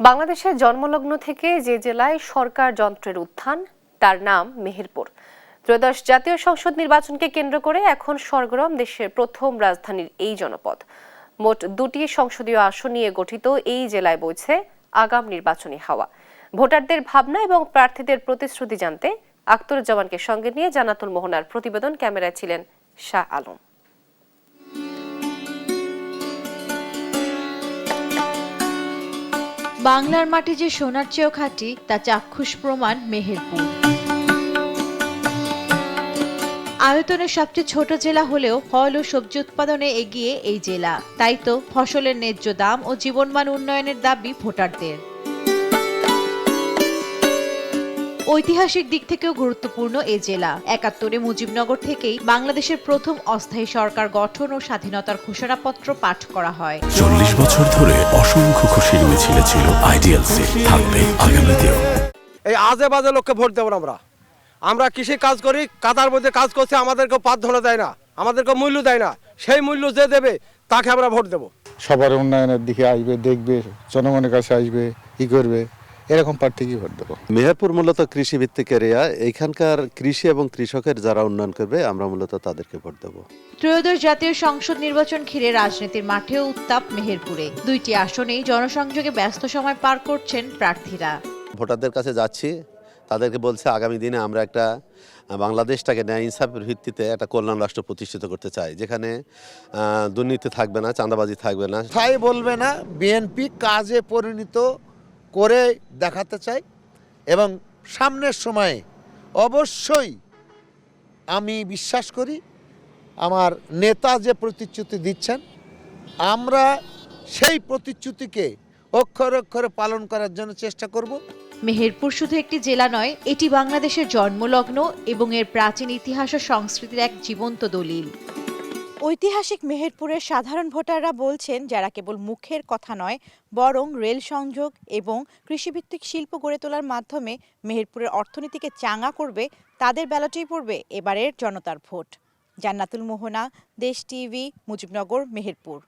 বাংলাদেশের জন্মলগ্ন থেকে যে জেলায় সরকার যন্ত্রের উত্থান তার নাম মেহেরপুর। ত্রয়োদশ জাতীয় সংসদ নির্বাচনকে কেন্দ্র করে এখন সরগরম দেশের প্রথম রাজধানীর এই জনপদ। মোট 2টি সংসদীয় আসন নিয়ে গঠিত এই জেলায় বইছে আগাম নির্বাচনী হাওয়া। ভোটারদের ভাবনা এবং প্রার্থীদের প্রতিশ্রুতি জানতে আখতারুজ্জামানকে সঙ্গে নিয়ে জান্নাতুল মোহনার প্রতিবেদন। ক্যামেরায় ছিলেন শাহ আলম। বাংলার মাটি যে সোনার চেয়েও খাঁটি তা চাক্ষুষ প্রমাণ মেহেরপুর। আয়তনের সবচেয়ে ছোট জেলা হলেও ফল ও সবজি উৎপাদনে এগিয়ে এই জেলা। তাই তো ফসলের ন্যায্য দাম ও জীবনমান উন্নয়নের দাবি ভোটারদের। ঐতিহাসিক দিক থেকেও গুরুত্বপূর্ণ এ জেলা। ৭১-এ মুজিবনগর থেকেই বাংলাদেশের প্রথম অস্থায়ী সরকার গঠন ও স্বাধীনতার ঘোষণাপত্র পাঠ করা হয়। ৪০ বছর ধরে অসংখ্য খুশির মিছিলে ছিল আইডিয়ালসে, থাকবে আগামীতেও। এই আজে বাজে লোককে ভোট দেব না। আমরা কৃষি কাজ করি, কাদার মধ্যে কাজ করছি, আমাদেরকে প্রার্থনা দেয় না, আমাদেরকে মূল্য দেয় না। সেই মূল্য যে দেবে তাকে আমরা ভোট দেব। সবার উন্নয়নের দিকে আসবে, দেখবে, জনগণের কাছে আসবে, ই করবে, এরকম প্রার্থীকে ভোট দেবো। মেহেরপুর মূলত কৃষি ভিত্তিক এরিয়া। এইখানকার কৃষি এবং কৃষকের যারা উন্নয়ন করবে আমরা মূলত তাদেরকে ভোট দেবো। ত্রয়োদশ জাতীয় সংসদ নির্বাচন ঘিরে রাজনীতির মাঠেও উত্তাপ মেহেরপুরে। 2টি আসনেই জনসংযোগে ব্যস্ত সময় পার করছেন প্রার্থীরা। ভোটারদের কাছে যাচ্ছি, তাদেরকে বলছে আগামী দিনে আমরা একটা বাংলাদেশটাকে ন্যায় ইনসাফের ভিত্তিতে একটা কল্যাণ রাষ্ট্র প্রতিষ্ঠিত করতে চাই, যেখানে দুর্নীতি থাকবে না, চাঁদাবাজি থাকবে না। তাই বলবে না, বিএনপি কাজে পরিণত করে দেখাতে চাই এবং সামনের সময়ে অবশ্যই আমি বিশ্বাস করি আমার নেতা যে প্রতিশ্রুতি দিচ্ছেন আমরা সেই প্রতিশ্রুতিকে অক্ষরে অক্ষরে পালন করার জন্য চেষ্টা করব। মেহেরপুর শুধু একটি জেলা নয়, এটি বাংলাদেশের জন্মলগ্ন এবং এর প্রাচীন ইতিহাস ও সংস্কৃতির এক জীবন্ত দলিল। ঐতিহাসিক মেহেরপুরের সাধারণ ভোটাররা বলছেন, যারা কেবল মুখের কথা নয় বরং রেল সংযোগ এবং কৃষিভিত্তিক শিল্প গড়ে তোলার মাধ্যমে মেহেরপুরের অর্থনীতিকে চাঙা করবে, তাদের ব্যালটেই পড়বে এবারের জনতার ভোট। জান্নাতুল মোহনা, দেশ টিভি, মুজিবনগর, মেহেরপুর।